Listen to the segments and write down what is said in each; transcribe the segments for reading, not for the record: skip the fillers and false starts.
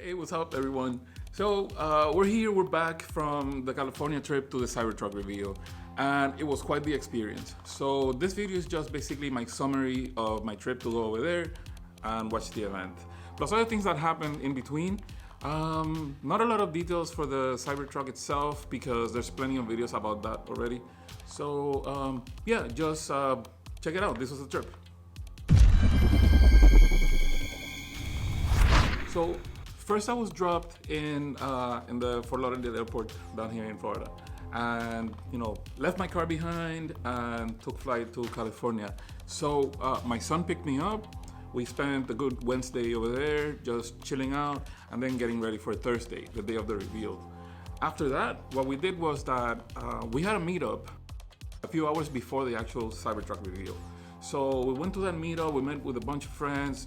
Hey, what's up, everyone? We're back from the California trip to the Cybertruck reveal, and it was quite the experience. So this video is just basically my summary of my trip to go over there and watch the event. Plus other things that happened in between. Not a lot of details for the Cybertruck itself because there's plenty of videos about that already. Just check it out. This was the trip. So first I was dropped in the Fort Lauderdale airport down here in Florida, and left my car behind and took flight to California. So my son picked me up. We spent a good Wednesday over there just chilling out and then getting ready for Thursday, the day of the reveal. After that, what we did was that we had a meetup a few hours before the actual Cybertruck reveal. So we went to that meetup, we met with a bunch of friends.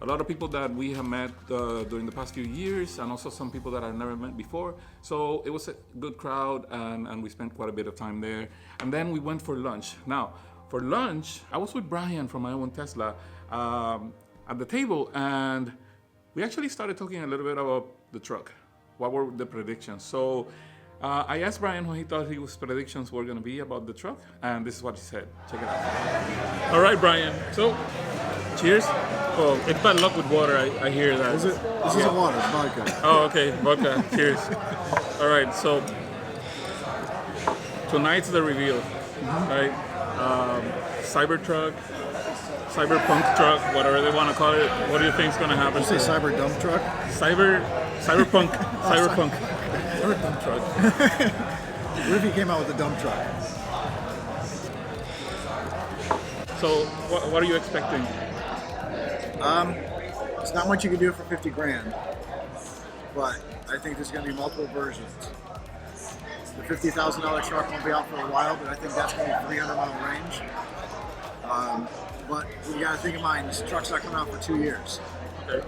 A lot of people that we have met during the past few years, and also some people that I've never met before. So it was a good crowd, and we spent quite a bit of time there. And then we went for lunch. Now, for lunch, I was with Brian from My Own Tesla at the table, and we actually started talking a little bit about the truck. What were the predictions? So I asked Brian what he thought his predictions were going to be about the truck, and this is what he said. Check it out. All right, Brian. So, cheers. Oh, it's bad luck with water. I hear that. This isn't water, it's vodka. Oh, okay, vodka. Cheers. All right, so tonight's the reveal, right? Cybertruck, Cyberpunk truck, whatever they want to call it. What do you think is going to happen? Did you say cyber dump truck? Cyberpunk, Cyberpunk. Dump truck. What if he came out with a dump truck? So, what are you expecting? It's not much you can do for 50 grand, but I think there's going to be multiple versions. The $50,000 truck won't be out for a while, but I think that's going to be 300-mile range. But you got to think in mind, this truck's not coming out for 2 years. Okay.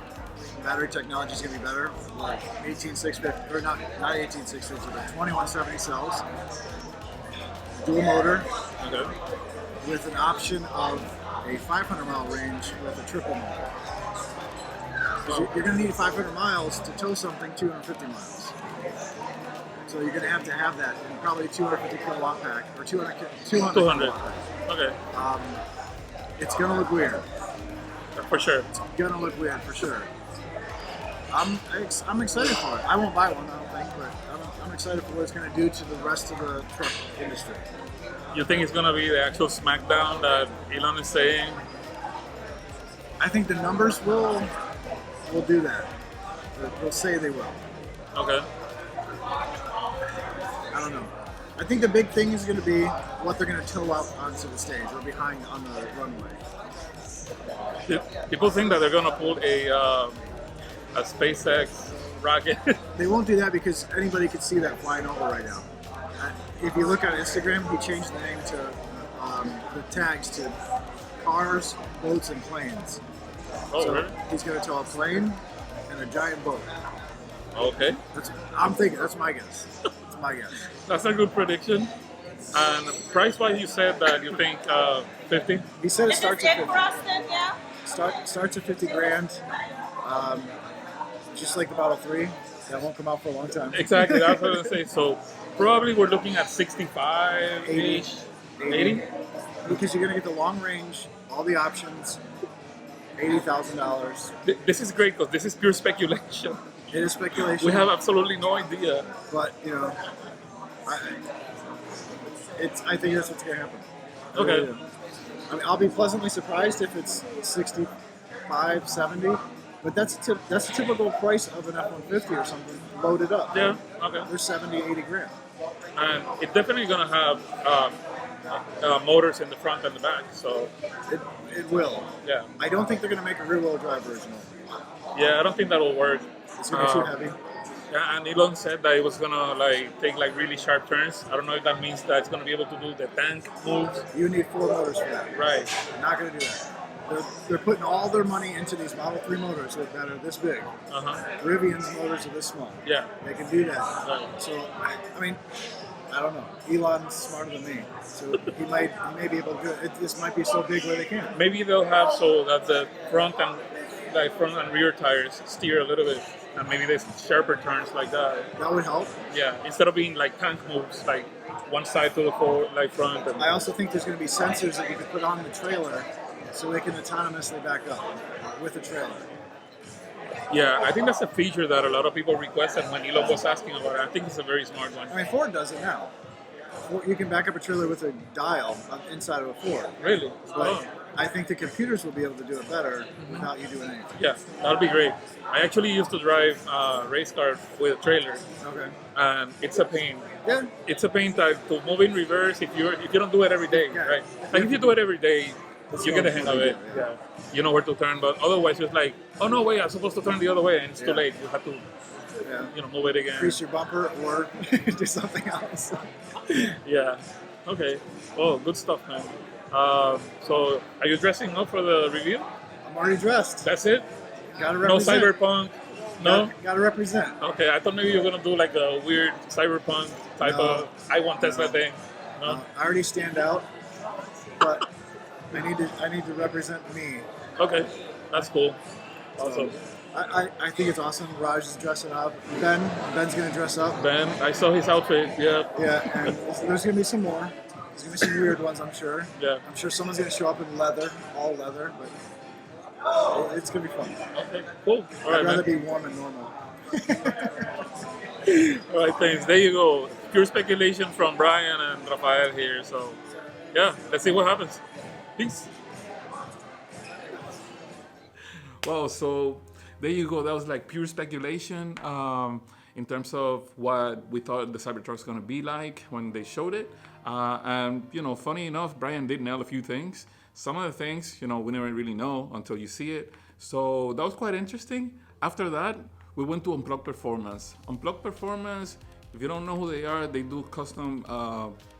Battery technology is going to be better, like 18650, or not 18650, but 2170 cells, dual motor, Okay. with an option of a 500-mile range with a triple motor. You're going to need 500 miles to tow something 250 miles. So you're going to have that in probably a 250 kilowatt pack or 200 kilowatt pack. Okay. It's going to look weird. For sure. It's going to look weird for sure. I'm excited for it. I won't buy one, I don't think, but I'm excited for what it's going to do to the rest of the truck industry. You think it's going to be the actual smackdown that Elon is saying? I think the numbers will do that. They'll say they will. Okay. I don't know. I think the big thing is going to be what they're going to tow out onto the stage or behind on the runway. People think that they're going to pull a SpaceX rocket. They won't do that because anybody could see that flying over right now. If you look on Instagram, he changed the name to the tags to cars, boats, and planes. Oh, so really? he's going to tow a plane and a giant boat. Okay. I'm thinking, that's my guess. That's my guess. That's a good prediction. And price-wise, you said that you think 50? He said it starts at 50. Frosted, yeah? Starts at 50 grand. Just like the Model 3. That won't come out for a long time. Exactly, that's what I was going to say. So probably we're looking at 65-ish. 80? Because you're going to get the long range, all the options, $80,000. This is great because this is pure speculation. It is speculation. We have absolutely no idea. But, I think that's what's going to happen. Okay. I mean, I'll be pleasantly surprised if it's 65, 70. But that's a typical price of an F-150 or something loaded up. Yeah, okay. They're 70, 80 grand. And it's definitely going to have motors in the front and the back, so... It will. Yeah. I don't think they're going to make a rear-wheel drive version of it. Yeah, I don't think that'll work. It's going to be too heavy. Yeah, and Elon said that it was going to take really sharp turns. I don't know if that means that it's going to be able to do the tank moves. You need 4 motors for that. Right. They're not going to do that. They're putting all their money into these Model 3 motors that are this big. Rivian's motors are this small. Yeah. They can do that. Right. So, I mean, I don't know. Elon's smarter than me, so he may be able to do it. This might be so big where they can't. Maybe they'll have so that the front and like front and rear tires steer a little bit, and maybe there's sharper turns like that. That would help. Yeah, instead of being like tank moves, like one side to the forward, like front. And I also think there's going to be sensors that you can put on the trailer so they can autonomously back up with the trailer. yeah, I think that's a feature that a lot of people requested when Elon was asking about it. I think it's a very smart one. I mean, Ford does it now. You can back up a trailer with a dial inside of a Ford. Really? But Oh. I think the computers will be able to do it better without you doing anything. Yeah, that'd be great. I actually used to drive a race car with a trailer, Okay. and it's a pain. Yeah. It's a pain to move in reverse if you don't do it every day, Yeah. right? Like if you do it every day, It's you get the hang of really it. good, Yeah. You know where to turn, but otherwise it's like, oh no, wait, I'm supposed to turn the other way, and it's too Yeah. late. You have to, Yeah. move it again. Increase your bumper or do something else. Yeah. Okay. Oh, good stuff, man. So, are you dressing up for the review? I'm already dressed. That's it? Gotta No represent. cyberpunk? No? Gotta represent. Okay, I thought maybe you were gonna do like a weird cyberpunk type No. of I want Tesla No. thing. No? I already stand out, but I need to represent me. Okay, that's cool. Awesome. I think it's awesome. Raj is dressing up. Ben's gonna dress up. Ben, I saw his outfit. Yeah, Yeah, and there's gonna be some more. There's gonna be some weird ones, I'm sure. yeah. I'm sure someone's gonna show up in leather, all leather, but it's gonna be fun. Okay, cool. All right, I'd rather man. be warm and normal. All right, thanks. There you go. Pure speculation from Brian and Rafael here. So, yeah, let's see what happens. Peace. Well, so there you go. That was like pure speculation in terms of what we thought the Cybertruck's going to be like when they showed it. And, funny enough, Brian did nail a few things. Some of the things, we never really know until you see it. So that was quite interesting. After that, we went to Unplugged Performance. Unplugged Performance, if you don't know who they are, they do custom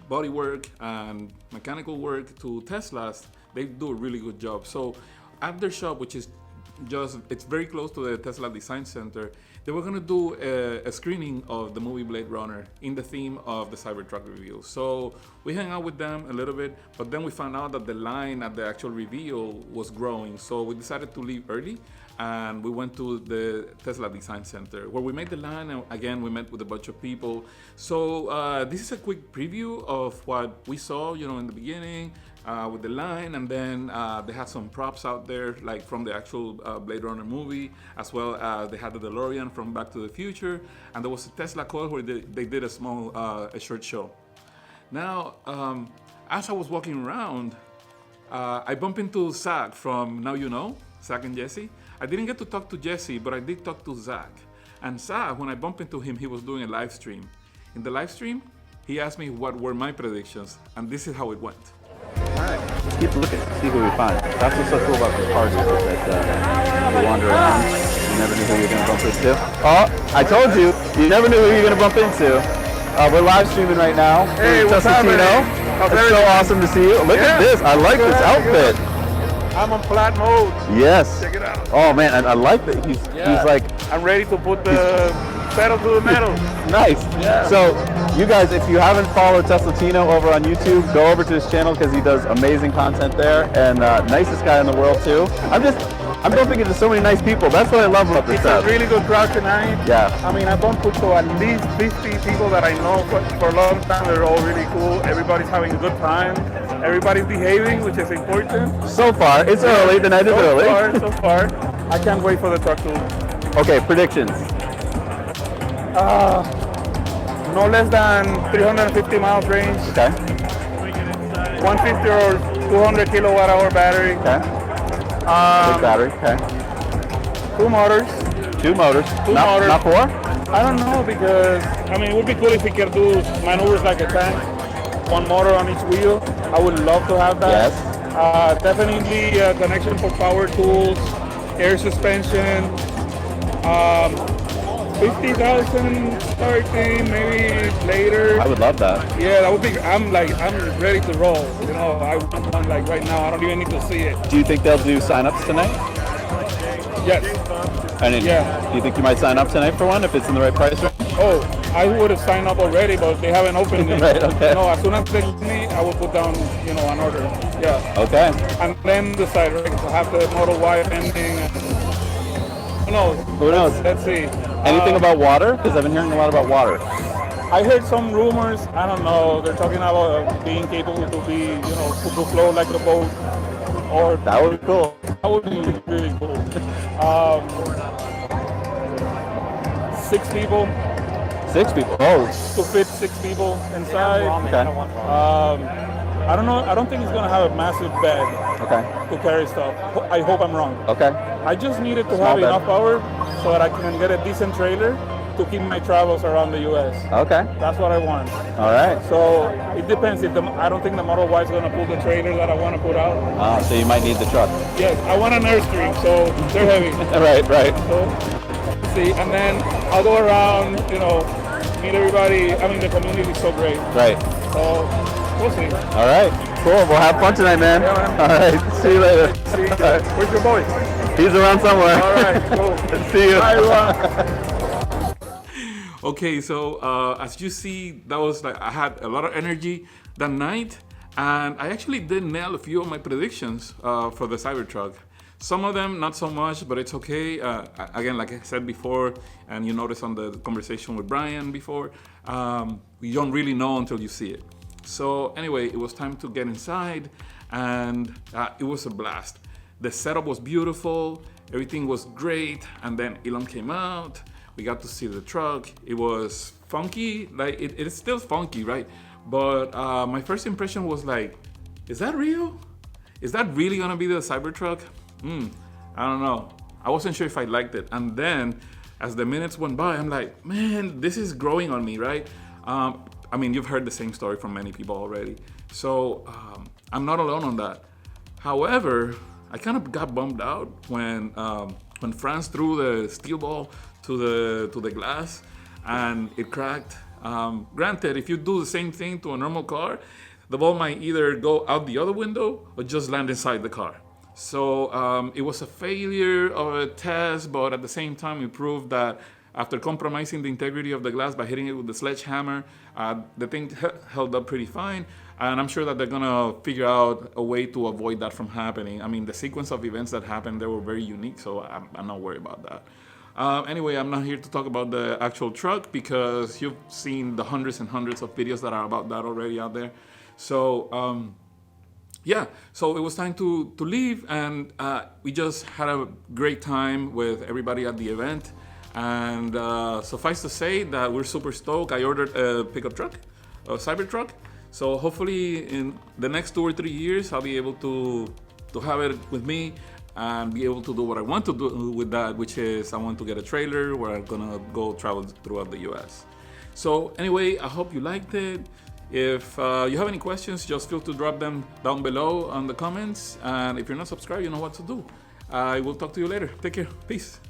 body work and mechanical work to Teslas. They do a really good job. So at their shop, which is it's very close to the Tesla Design Center, they were gonna do a screening of the movie Blade Runner in the theme of the Cybertruck review. So we hung out with them a little bit, but then we found out that the line at the actual reveal was growing. So we decided to leave early, and we went to the Tesla Design Center where we made the line, and again we met with a bunch of people. So this is a quick preview of what we saw, in the beginning with the line, and then they had some props out there, like from the actual Blade Runner movie, as well as they had the DeLorean from Back to the Future, and there was a Tesla coil where they did a small a short show. Now, as I was walking around, I bumped into Zach from Now You Know, Zach and Jesse. I didn't get to talk to Jesse, but I did talk to Zach. And Zach, when I bumped into him, he was doing a live stream. In the live stream, he asked me what were my predictions, and this is how it went. Just keep looking, see who we find. That's what's so cool about the cars, is that you wander around, you never knew who you're going to bump into. Oh, I told you, you never knew who you're going to bump into. We're live streaming right now. Hey, what's happening? It's so awesome to see you. Look at this, I like this outfit. I'm on flat mode. Yes. Check it out. Oh man, and I like that he's like, I'm ready to put the pedal to the metal. nice. Yeah. So, you guys, if you haven't followed Teslatino over on YouTube, go over to his channel because he does amazing content there, and nicest guy in the world too. I'm bumping into so many nice people. That's what I love about this It's stuff. a really good crowd tonight. Yeah. I mean, I bumped into at least 50 people that I know for a long time. They're all really cool. Everybody's having a good time. Everybody's behaving, which is important. So far, it's early. The night is early. So far. I can't wait for the truck to. Okay, predictions. No less than 350 miles range. Okay. 150 or 200 kilowatt hour battery. Okay. Big battery. Okay. 2 motors. 2 motors. Two not, motors. Not 4? I don't know, because I mean it would be cool if we could do maneuvers like a tank, 1 motor on each wheel. I would love to have that. Yes. Definitely a connection for power tools, air suspension. 50,000 starting, maybe later. I would love that. Yeah, that would be. I'm ready to roll. I want one like right now. I don't even need to see it. Do you think they'll do sign-ups tonight? Yes. And Yeah. Do you think you might sign up tonight for one if it's in the right price range? Oh, I would have signed up already, but they haven't opened it. Right, okay. No, as soon as they give me, I will put down, an order. Yeah. Okay. And then decide, right? To have the Model Y pending. knows? Who knows? Let's see. Anything about water? Because I've been hearing a lot about water. I heard some rumors. I don't know. They're talking about being capable to be, to float like a boat, or That would be cool. that would be really cool. 6 people 6 people. Oh, to fit 6 people inside. okay. I don't know. I don't think it's gonna have a massive bed Okay. to carry stuff. I hope I'm wrong. Okay. I just needed to Small have bed. enough power so that I can get a decent trailer to keep my travels around the U.S. Okay. That's what I want. All right. So it depends. I don't think the Model Y is going to pull the trailer that I want to put out. So you might need the truck. Yes, I want an Airstream, so they're heavy. Right. Right. So let's see, and then I'll go around, meet everybody. I mean, the community is so great. Right. So we'll see. All right. Cool. Well, have fun tonight, man. Yeah, man. All right. See you later. See, where's your boy? He's around somewhere. All right, cool. See you. Bye, everyone. Okay, so as you see, that was like I had a lot of energy that night, and I actually did nail a few of my predictions for the Cybertruck. Some of them not so much, but it's okay. Again, like I said before, and you noticed on the conversation with Brian before, you don't really know until you see it. So anyway, it was time to get inside, and it was a blast. The setup was beautiful, everything was great, and then Elon came out. We got to see the truck. It was funky, like it's still funky, right? But my first impression was like, is that real? Is that really gonna be the Cybertruck? I don't know. I wasn't sure if I liked it. And then as the minutes went by, I'm like, man, this is growing on me, right? I mean, you've heard the same story from many people already. So I'm not alone on that. However, I kind of got bummed out when Franz threw the steel ball to the glass and it cracked. Granted, if you do the same thing to a normal car, the ball might either go out the other window or just land inside the car. So it was a failure of a test, but at the same time, it proved that after compromising the integrity of the glass by hitting it with the sledgehammer, the thing held up pretty fine. And I'm sure that they're gonna figure out a way to avoid that from happening. I mean, the sequence of events that happened, they were very unique, so I'm not worried about that. Anyway, I'm not here to talk about the actual truck because you've seen the hundreds and hundreds of videos that are about that already out there. So yeah, so it was time to leave, and we just had a great time with everybody at the event. And suffice to say that we're super stoked. I ordered a pickup truck, a Cybertruck. So hopefully in the next 2 or 3 years, I'll be able to have it with me and be able to do what I want to do with that, which is I want to get a trailer where I'm gonna go travel throughout the US. So anyway, I hope you liked it. If you have any questions, just feel to drop them down below on the comments. And if you're not subscribed, you know what to do. I will talk to you later. Take care. Peace.